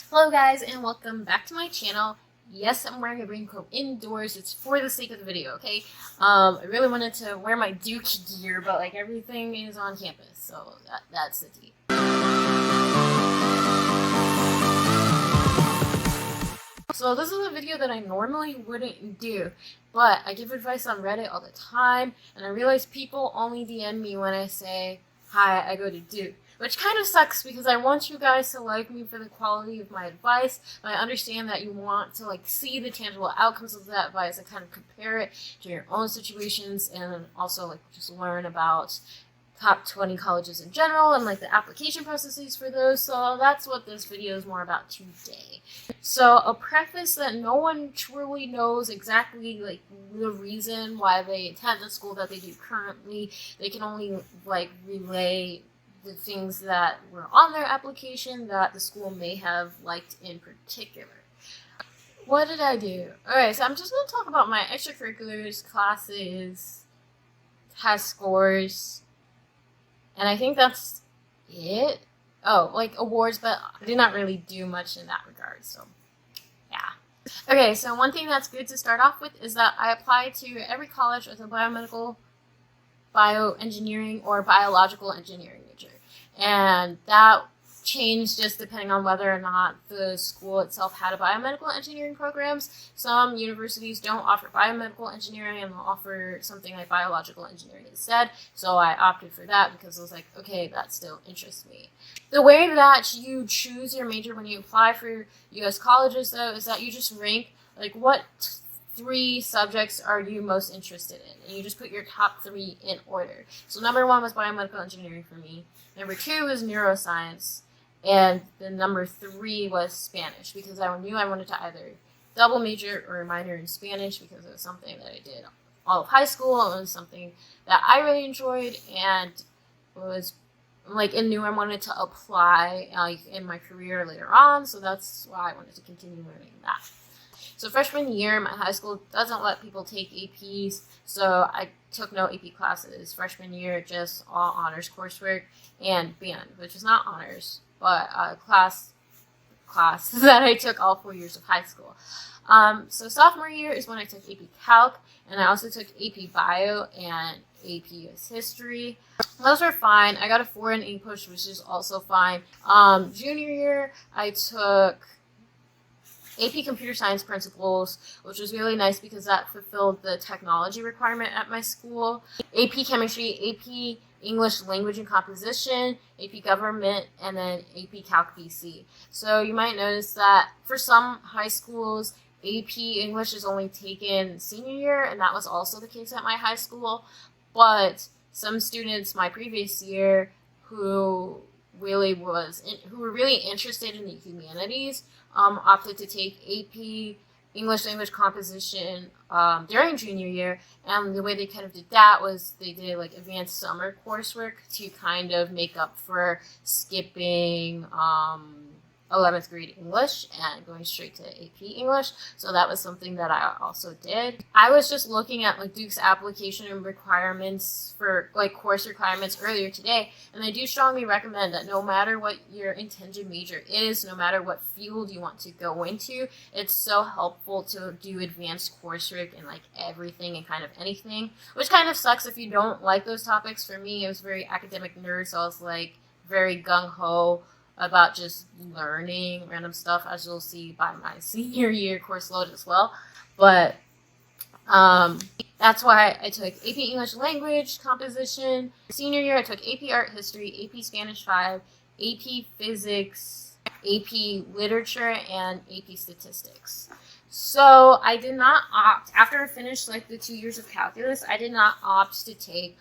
Hello guys and welcome back to my channel. Yes, I'm wearing a raincoat indoors. It's for the sake of the video, okay? I really wanted to wear my Duke gear, but like everything is on campus, so that's the tea. So this is a video that I normally wouldn't do, but I give advice on Reddit all the time, and I realize people only DM me when I say, hi, I go to Duke. Which kind of sucks because I want you guys to like me for the quality of my advice. But I understand that you want to see the tangible outcomes of that advice and kind of compare it to your own situations and also just learn about top 20 colleges in general and the application processes for those. So that's what this video is more about today. So a preface that no one truly knows exactly the reason why they attend the school that they do currently. They can only relay the things that were on their application that the school may have liked in particular. What did I do? Alright, so I'm just going to talk about my extracurriculars, classes, test scores, and I think that's it. Oh, awards, but I did not really do much in that regard, so yeah. Okay, so one thing that's good to start off with is that I applied to every college with a biomedical, bioengineering, or biological engineering major. And that changed just depending on whether or not the school itself had a biomedical engineering programs. Some universities don't offer biomedical engineering and they'll offer something like biological engineering instead. So I opted for that because I was like, okay, that still interests me. The way that you choose your major when you apply for U.S. colleges, though, is that you just rank what 3 subjects are you most interested in, and you just put your top 3 in order. So number 1 was biomedical engineering for me. Number 2 was neuroscience, and then number 3 was Spanish, because I knew I wanted to either double major or minor in Spanish because it was something that I did all of high school. It was something that I really enjoyed, and it was and knew I wanted to apply in my career later on. So that's why I wanted to continue learning that. So freshman year, my high school doesn't let people take APs, so I took no AP classes. Freshman year, just all honors coursework and band, which is not honors, but class that I took all 4 years of high school. So sophomore year is when I took AP Calc, and I also took AP Bio and AP US History. Those were fine. I got a 4 in English, which is also fine. Junior year, I took AP Computer Science Principles, which was really nice because that fulfilled the technology requirement at my school. AP Chemistry, AP English Language and Composition, AP Government, and then AP Calc BC. So you might notice that for some high schools, AP English is only taken senior year, and that was also the case at my high school. But some students my previous year who were really interested in the humanities opted to take AP English Language Composition during junior year, and the way they kind of did that was they did advanced summer coursework to kind of make up for skipping 11th grade English and going straight to AP English. So that was something that I also did. I was just looking at Duke's application and requirements for course requirements earlier today, and I do strongly recommend that no matter what your intended major is, no matter what field you want to go into, it's so helpful to do advanced coursework in everything and kind of anything, which kind of sucks if you don't like those topics. For me, it was very academic nerd, so I was very gung-ho about just learning random stuff, as you'll see by my senior year course load as well. But that's why I took AP English Language Composition. Senior year, I took AP Art History, AP Spanish 5, AP Physics, AP Literature, and AP Statistics. So I did not opt, after I finished the 2 years of calculus, I did not opt to take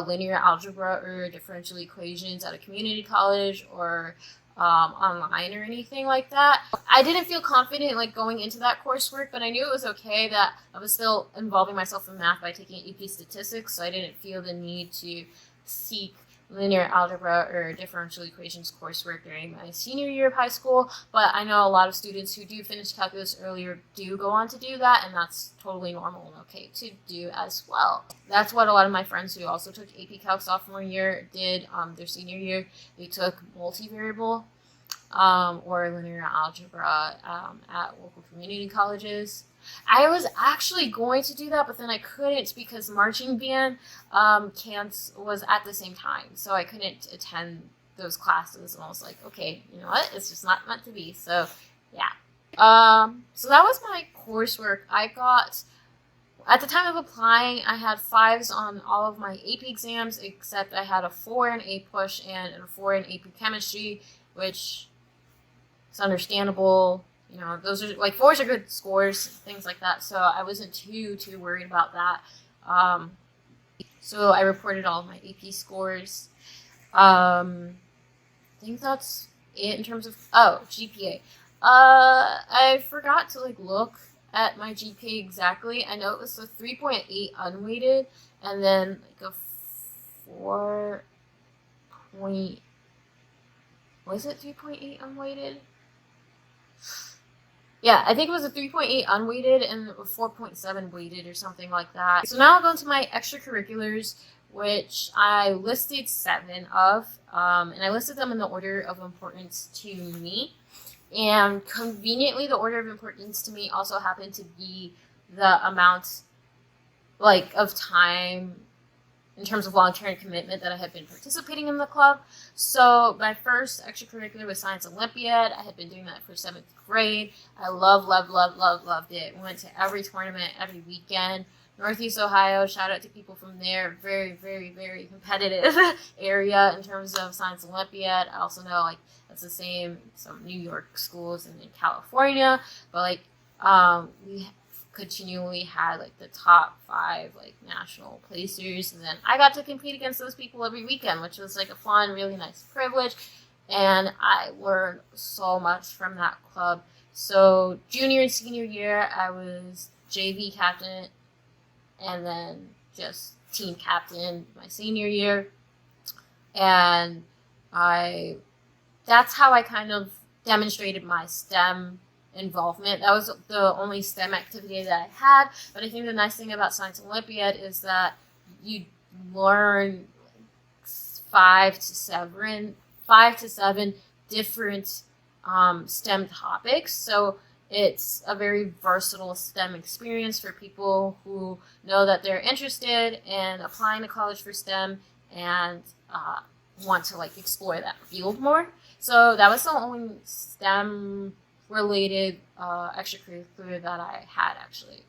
linear algebra or differential equations at a community college or online or anything like that. I didn't feel confident going into that coursework, but I knew it was okay that I was still involving myself in math by taking AP Statistics, so I didn't feel the need to seek linear algebra or differential equations coursework during my senior year of high school. But I know a lot of students who do finish calculus earlier do go on to do that, and that's totally normal and okay to do as well. That's what a lot of my friends who also took AP Calc sophomore year did their senior year. They took multivariable or linear algebra at local community colleges. I was actually going to do that, but then I couldn't because marching band was at the same time, so I couldn't attend those classes. And I was like, okay, you know what? It's just not meant to be. So yeah. So that was my coursework. I got, at the time of applying, I had 5s on all of my AP exams, except I had a 4 in AP Push and a 4 in AP Chemistry, which is understandable. You know, those are like 4s are good scores, things like that. So I wasn't too worried about that. So I reported all of my AP scores. I think that's it in terms of GPA. I forgot to look at my GPA exactly. I know it was a 3.8 unweighted, and then a 4 point. Was it 3.8 unweighted? Yeah, I think it was a 3.8 unweighted and a 4.7 weighted or something like that. So now I'll go into my extracurriculars, which I listed 7 of, and I listed them in the order of importance to me. And conveniently, the order of importance to me also happened to be the amount of time in terms of long-term commitment that I had been participating in the club. So my first extracurricular was Science Olympiad. I had been doing that for 7th grade. I loved it. Went to every tournament, every weekend. Northeast Ohio, shout out to people from there. Very, very, very competitive area in terms of Science Olympiad. I also know that's the same some New York schools and in California, but we continually had the top 5 national placers, and then I got to compete against those people every weekend, which was a fun, really nice privilege, and I learned so much from that club. So junior and senior year, I was JV captain, and then just team captain my senior year, and that's how I kind of demonstrated my STEM involvement. That was the only STEM activity that I had, but I think the nice thing about Science Olympiad is that you learn 5 to 7 different STEM topics, so it's a very versatile STEM experience for people who know that they're interested in applying to college for STEM and want to explore that field more. So that was the only STEM related extracurricular that I had, actually.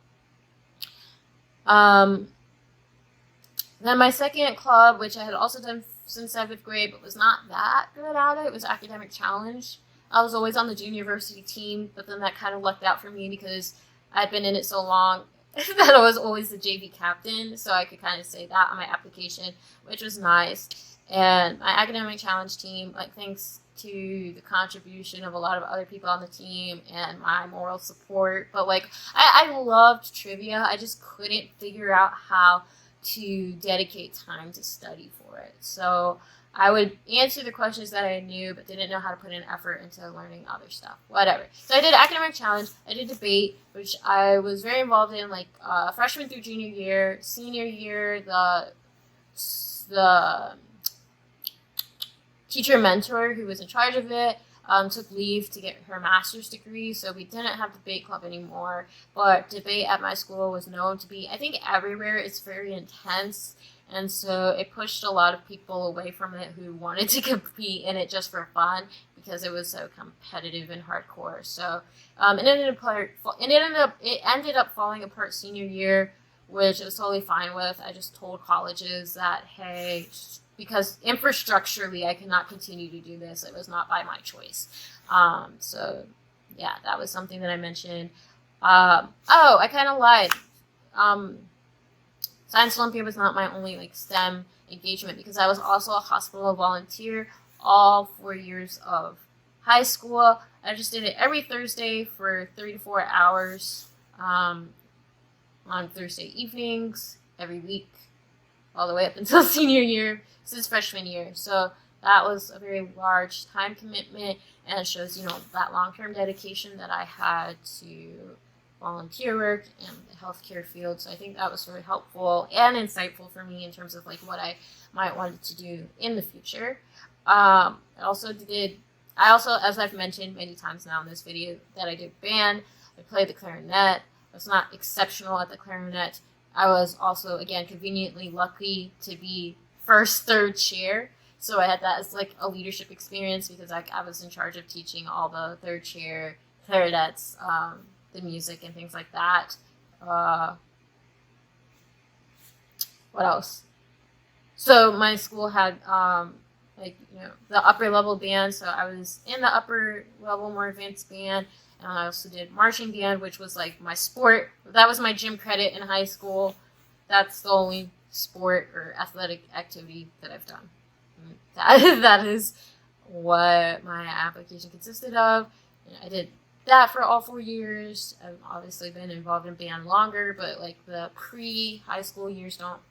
Then my second club, which I had also done since 7th grade but was not that good at it, was Academic Challenge. I was always on the junior varsity team, but then that kind of lucked out for me because I'd been in it so long that I was always the JV captain, so I could kind of say that on my application, which was nice. And my Academic Challenge team, thanks to the contribution of a lot of other people on the team and my moral support, but I loved trivia. I just couldn't figure out how to dedicate time to study for it. So I would answer the questions that I knew, but didn't know how to put in effort into learning other stuff. Whatever. So I did Academic Challenge. I did debate, which I was very involved in, freshman through junior year. Senior year, the teacher mentor who was in charge of it took leave to get her master's degree, so we didn't have debate club anymore. But debate at my school was known to be, I think everywhere, it's very intense. And so it pushed a lot of people away from it who wanted to compete in it just for fun because it was so competitive and hardcore. So it ended up falling apart senior year, which I was totally fine with. I just told colleges that, hey, because infrastructurally I cannot continue to do this. It was not by my choice. So yeah, that was something that I mentioned. I kind of lied. Science Olympiad was not my only STEM engagement because I was also a hospital volunteer all 4 years of high school. I just did it every Thursday for 3 to 4 hours on Thursday evenings every week all the way up until senior year. This is freshman year. So that was a very large time commitment, and it shows, that long-term dedication that I had to volunteer work and the healthcare field. So I think that was very helpful and insightful for me in terms of what I might want to do in the future. I also did I also, as I've mentioned many times now in this video, that I did band. I played the clarinet. I was not exceptional at the clarinet. I was also, again, conveniently lucky to be first, third chair. So I had that as like a leadership experience because I was in charge of teaching all the third chair clarinets, the music and things like that. What else? So my school had the upper level band. So I was in the upper level, more advanced band. And I also did marching band, which was like my sport. That was my gym credit in high school. That's the only sport or athletic activity that I've done. That is what my application consisted of. I did that for all 4 years. I've obviously been involved in band longer, but like the pre-high school years don't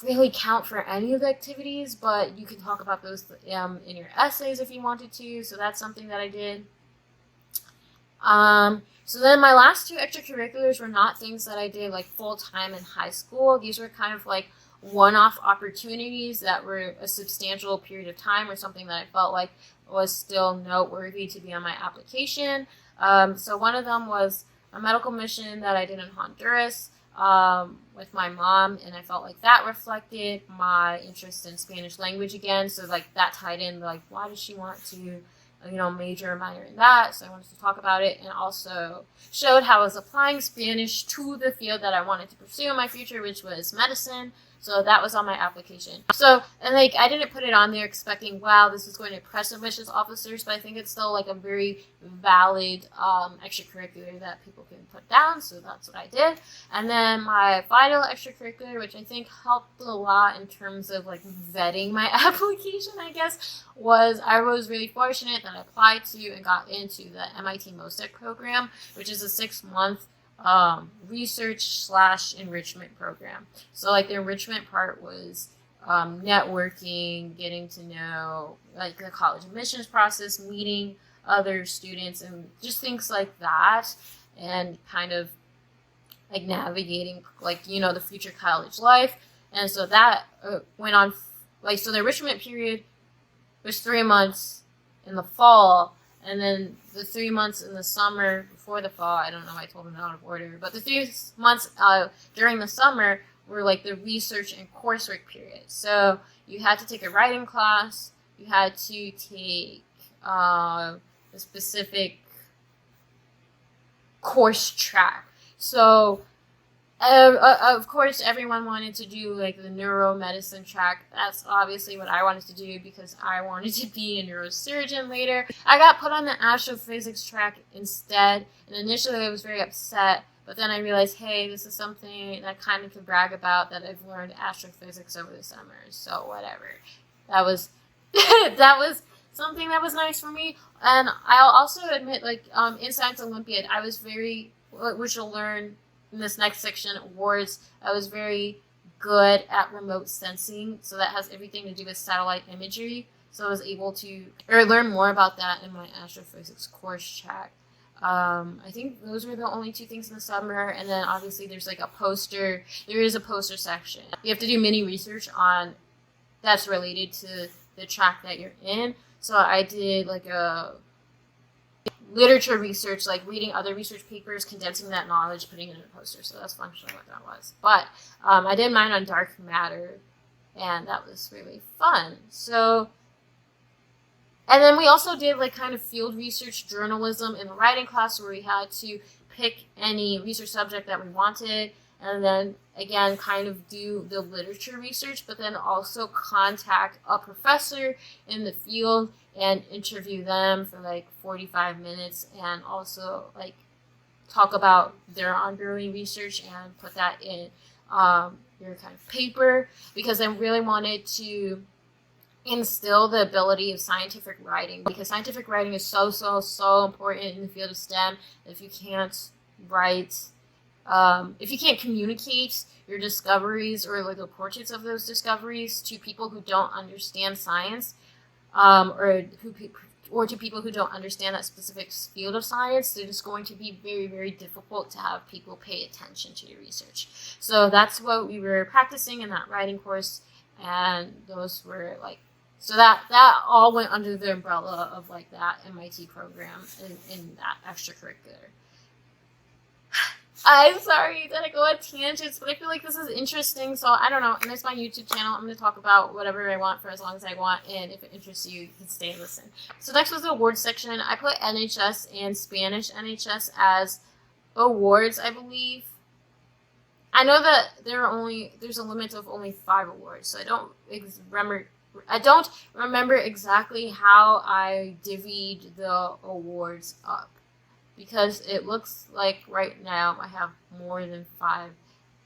really count for any of the activities, but you can talk about those in your essays if you wanted to. So that's something that I did. So then my last 2 extracurriculars were not things that I did like full-time in high school. These were kind of like one-off opportunities that were a substantial period of time or something that I felt like was still noteworthy to be on my application. So one of them was a medical mission that I did in Honduras with my mom, and I felt like that reflected my interest in Spanish language again. So like that tied in, like, why does she want to major or minor in that? So I wanted to talk about it, and also showed how I was applying Spanish to the field that I wanted to pursue in my future, which was medicine. So that was on my application. So, and like, I didn't put it on there expecting, wow, this is going to impress ambitious officers, but I think it's still like a very valid extracurricular that people can put down. So that's what I did. And then my final extracurricular, which I think helped a lot in terms of like vetting my application, I guess, was I was really fortunate that I applied to and got into the MIT MOSEC program, which is a 6-month research/enrichment program. So like the enrichment part was networking, getting to know like the college admissions process, meeting other students, and just things like that, and kind of like navigating like the future college life. And so that went on like, so the enrichment period was 3 months in the fall, and then the 3 months in the summer before the fall, I don't know, I told them out of order, but the 3 months during the summer were like the research and coursework period. So you had to take a writing class, you had to take a specific course track. So of course, everyone wanted to do like the neuromedicine track. That's obviously what I wanted to do because I wanted to be a neurosurgeon later. I got put on the astrophysics track instead, and initially I was very upset, but then I realized, hey, this is something that I kind of can brag about, that I've learned astrophysics over the summer, so whatever. That was that was something that was nice for me. And I'll also admit, like, in Science Olympiad, I was very, which you'll learn in this next section, awards, I was very good at remote sensing. So that has everything to do with satellite imagery. So I was able to learn more about that in my astrophysics course track. I think those were the only 2 things in the summer. And then obviously there's like there is a poster section. You have to do mini research on that's related to the track that you're in. So I did like a literature research, like reading other research papers, condensing that knowledge, putting it in a poster. So that's functionally what that was. But I did mine on dark matter, and that was really fun. So, and then we also did like kind of field research journalism in the writing class, where we had to pick any research subject that we wanted, and then again kind of do the literature research, but then also contact a professor in the field and interview them for like 45 minutes, and also like talk about their ongoing research and put that in your kind of paper, because I really wanted to instill the ability of scientific writing, because scientific writing is so important in the field of STEM. If you can't write, if you can't communicate your discoveries or like the portraits of those discoveries to people who don't understand science, or to people who don't understand that specific field of science, then it's going to be very, very difficult to have people pay attention to your research. So that's what we were practicing in that writing course, and those were like So that all went under the umbrella of like that MIT program in that extracurricular. I'm sorry that I go on tangents, but I feel like this is interesting. So I don't know. And it's my YouTube channel. I'm going to talk about whatever I want for as long as I want. And if it interests you, you can stay and listen. So next was the awards section. I put NHS and Spanish NHS as awards, I believe. I know that there's a limit of only 5 awards. So I don't remember exactly how I divvied the awards up, because it looks like right now I have more than 5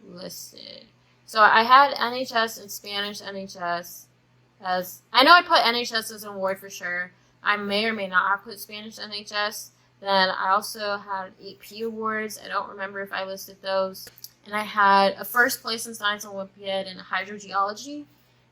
listed. So I had NHS and Spanish NHS as, I know I put NHS as an award for sure. I may or may not have put Spanish NHS. Then I also had AP awards. I don't remember if I listed those. And I had a first place in Science Olympiad in hydrogeology.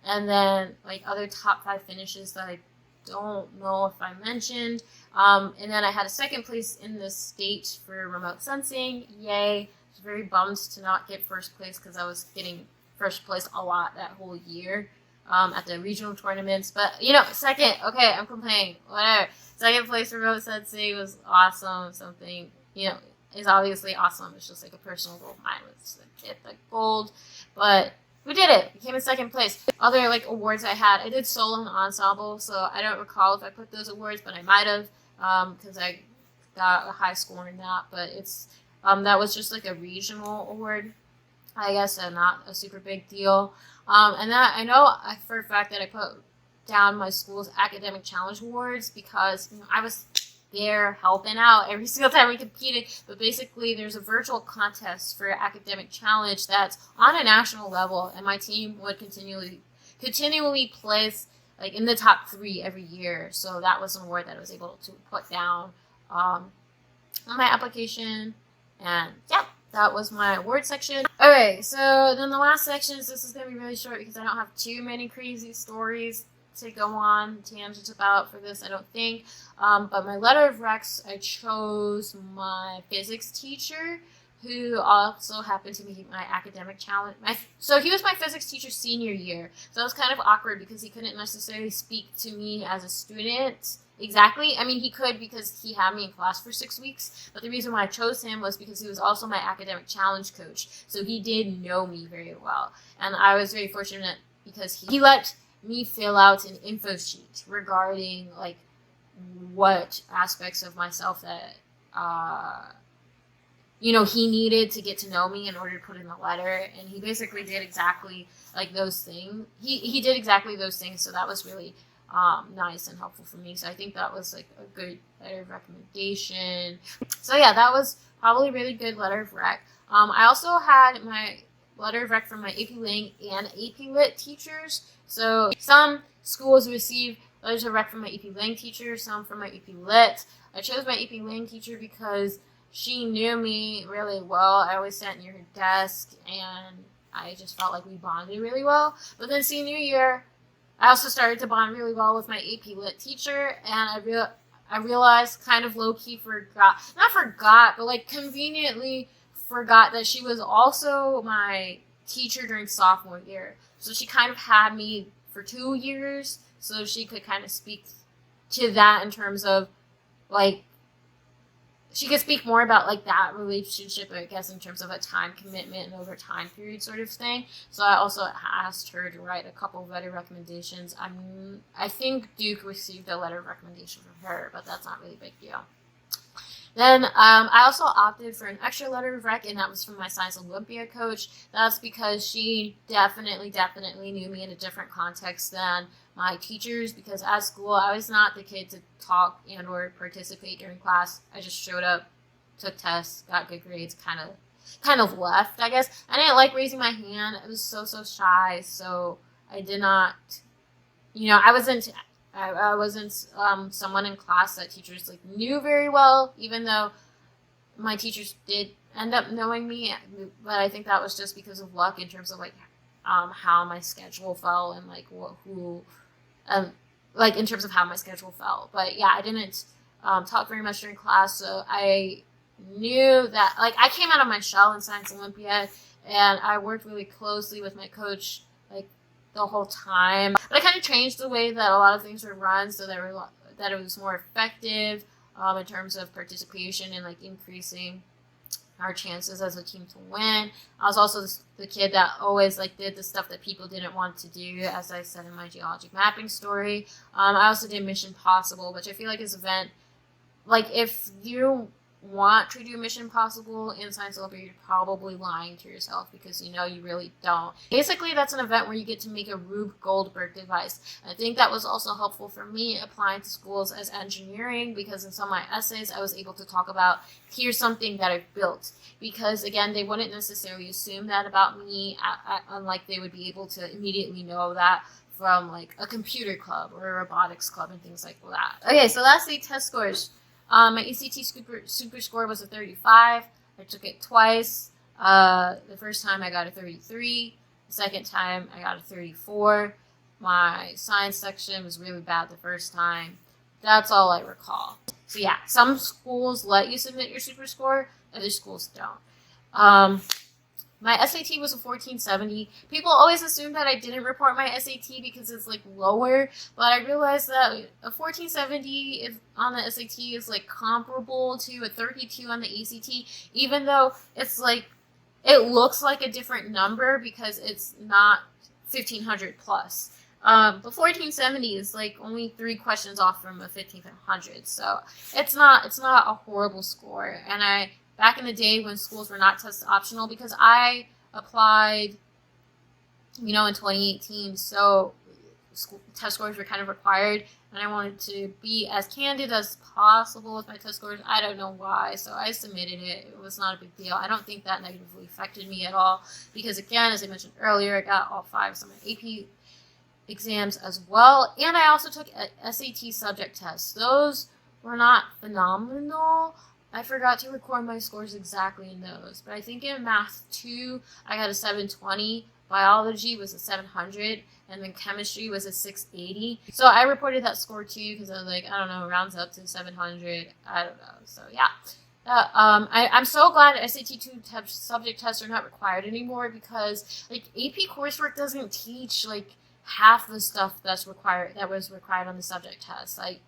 And then like other top 5 finishes that I don't know if I mentioned. And then I had a second place in the state for remote sensing. Yay. I was very bummed to not get first place because I was getting first place a lot that whole year at the regional tournaments. But, second, okay, I'm complaining. Whatever. Second place for remote sensing was awesome. Something, is obviously awesome. It's just like a personal goal of mine was to get the gold. But we did it. Became in second place. Other awards I had, I did solo and ensemble, so I don't recall if I put those awards, but I might have, because I got a high score in that. But it's that was just like a regional award, I guess, and not a super big deal. And that I know for a fact that I put down my school's academic challenge awards because I was there helping out every single time we competed. But basically there's a virtual contest for academic challenge that's on a national level, and my team would continually place in the top 3 every year. So that was an award that I was able to put down on my application. And yeah, that was my award section. Okay, so then the last section, this is going to be really short because I don't have too many crazy stories to go on tangents about for this, I don't think. But my letter of recs, I chose my physics teacher, who also happened to be my academic challenge. So he was my physics teacher senior year. So it was kind of awkward because he couldn't necessarily speak to me as a student. Exactly. I mean, he could because he had me in class for 6 weeks. But the reason why I chose him was because he was also my academic challenge coach. So he did know me very well. And I was very fortunate because he let me fill out an info sheet regarding what aspects of myself that he needed to get to know me in order to put in the letter. And he basically did exactly those things. He did exactly those things, so that was really nice and helpful for me. So I think that was a good letter of recommendation. So yeah, that was probably a really good letter of rec. I also had my letter of rec from my AP Lang and AP Lit teachers. So some schools receive letters of rec from my AP Lang teacher, some from my AP Lit. I chose my AP Lang teacher because she knew me really well. I always sat near her desk, and I just felt like we bonded really well. But then senior year, I also started to bond really well with my AP Lit teacher, and I realized kind of low-key but conveniently forgot that she was also my teacher during sophomore year. So she kind of had me for 2 years, so she could kind of speak to that in terms of she could speak more about that relationship, I guess, in terms of a time commitment and over time period sort of thing. So I also asked her to write a couple of letter recommendations. I think Duke received a letter of recommendation from her, but that's not really a big deal. Then I also opted for an extra letter of rec, and that was from my Science Olympiad coach. That's because she definitely knew me in a different context than my teachers, because at school I was not the kid to talk and or participate during class. I just showed up, took tests, got good grades, kind of left, I guess. I didn't like raising my hand. I was so shy, so I did not, I wasn't someone in class that teachers knew very well, even though my teachers did end up knowing me. But I think that was just because of luck in terms of how my schedule fell and in terms of how my schedule fell. But yeah, I didn't talk very much during class, so I knew that I came out of my shell in Science Olympiad, and I worked really closely with my coach the whole time. But I kind of changed the way that a lot of things were run so that it was more effective in terms of participation and like increasing our chances as a team to win. I was also the kid that always like did the stuff that people didn't want to do, as I said in my geologic mapping story. I also did Mission Possible, which I feel like is an event, like if you want to do Mission Possible in Science Olympiad, you're probably lying to yourself because you know you really don't. Basically, that's an event where you get to make a Rube Goldberg device. I think that was also helpful for me applying to schools as engineering because in some of my essays I was able to talk about here's something that I've built. Because again, they wouldn't necessarily assume that about me, unlike they would be able to immediately know that from like a computer club or a robotics club and things like that. Okay, so lastly, test scores. My ECT super score was a 35. I took it twice. The first time I got a 33. The second time I got a 34. My science section was really bad the first time. That's all I recall. So yeah, some schools let you submit your super score, other schools don't. My SAT was a 1470. People always assume that I didn't report my SAT because it's like lower, but I realized that a 1470 on the SAT is like comparable to a 32 on the ACT, even though it's like, it looks like a different number because it's not 1500 plus. But 1470 is like only 3 questions off from a 1500, so it's not a horrible score. And back in the day when schools were not test optional, because I applied, in 2018, so test scores were kind of required, and I wanted to be as candid as possible with my test scores. I don't know why, so I submitted it. It was not a big deal. I don't think that negatively affected me at all, because again, as I mentioned earlier, I got all 5 of my AP exams as well, and I also took SAT subject tests. Those were not phenomenal. I forgot to record my scores exactly in those, but I think in Math 2, I got a 720, Biology was a 700, and then Chemistry was a 680. So I reported that score too, because I was like, I don't know, rounds up to 700, I don't know, so yeah. I'm so glad SAT 2 subject tests are not required anymore, because like AP coursework doesn't teach like half the stuff that was required on the subject test. Like,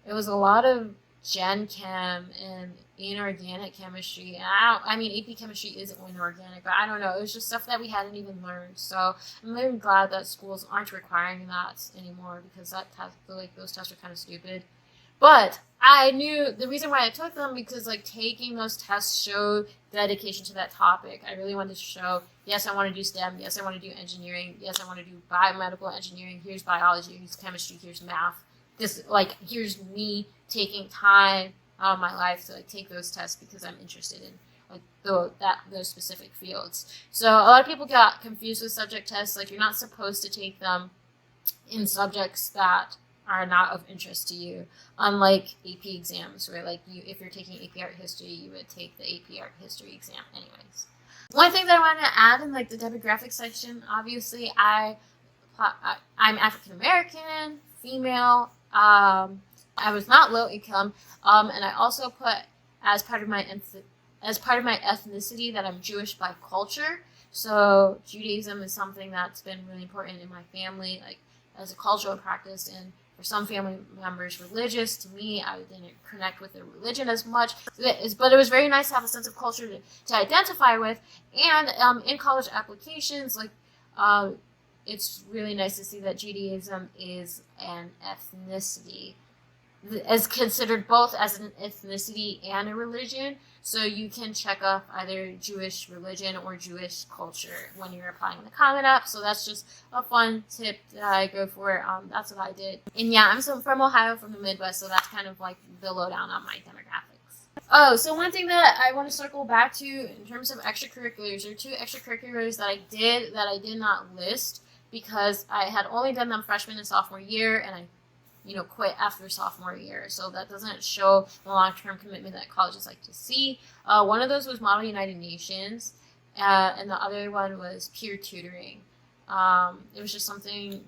it was a lot of Gen Chem and inorganic chemistry, and AP chemistry isn't inorganic, but I don't know, it was just stuff that we hadn't even learned. So I'm really glad that schools aren't requiring that anymore, because those tests are kind of stupid. But I knew the reason why I took them, because like taking those tests showed dedication to that topic. I really wanted to show, yes, I want to do STEM, yes, I want to do engineering, yes, I want to do biomedical engineering, here's biology, here's chemistry, here's math. Here's me taking time out of my life to like take those tests because I'm interested in like those specific fields. So a lot of people got confused with subject tests. Like, you're not supposed to take them in subjects that are not of interest to you, unlike AP exams, where like if you're taking AP Art History, you would take the AP Art History exam anyways. One thing that I wanted to add in like the demographic section, obviously I'm African American, female. I was not low income, and I also put as part of my ethnicity that I'm Jewish by culture. So Judaism is something that's been really important in my family, like as a cultural practice, and for some family members, religious. To me, I didn't connect with the religion as much, but it was very nice to have a sense of culture to identify with. And in college applications, like it's really nice to see that Judaism is an ethnicity, is considered both as an ethnicity and a religion. So you can check off either Jewish religion or Jewish culture when you're applying in the Common App. So that's just a fun tip that I go for. That's what I did. And yeah, I'm from Ohio, from the Midwest, so that's kind of like the lowdown on my demographics. Oh, so one thing that I want to circle back to in terms of extracurriculars, there are 2 extracurriculars that I did not list, because I had only done them freshman and sophomore year, and I quit after sophomore year. So that doesn't show the long-term commitment that colleges like to see. One of those was Model United Nations, and the other one was peer tutoring. It was just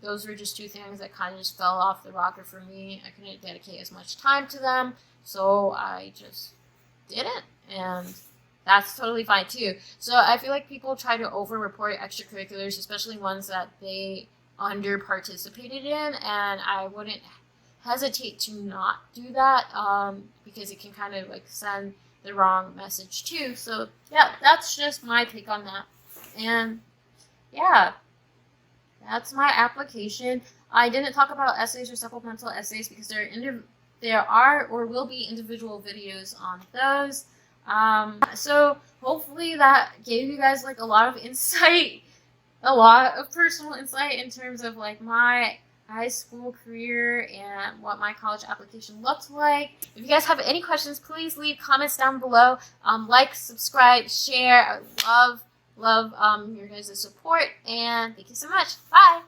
those were just 2 things that kind of just fell off the rocker for me. I couldn't dedicate as much time to them, so I just didn't. And that's totally fine too. So I feel like people try to over-report extracurriculars, especially ones that they under participated in, and I wouldn't hesitate to not do that because it can kind of like send the wrong message too. So yeah, that's just my take on that. And yeah, that's my application. I didn't talk about essays or supplemental essays because there are or will be individual videos on those. So hopefully that gave you guys like a lot of insight, a lot of personal insight in terms of like my high school career and what my college application looked like. If you guys have any questions, please leave comments down below. Like, subscribe, share. I love your guys' support, and thank you so much. Bye.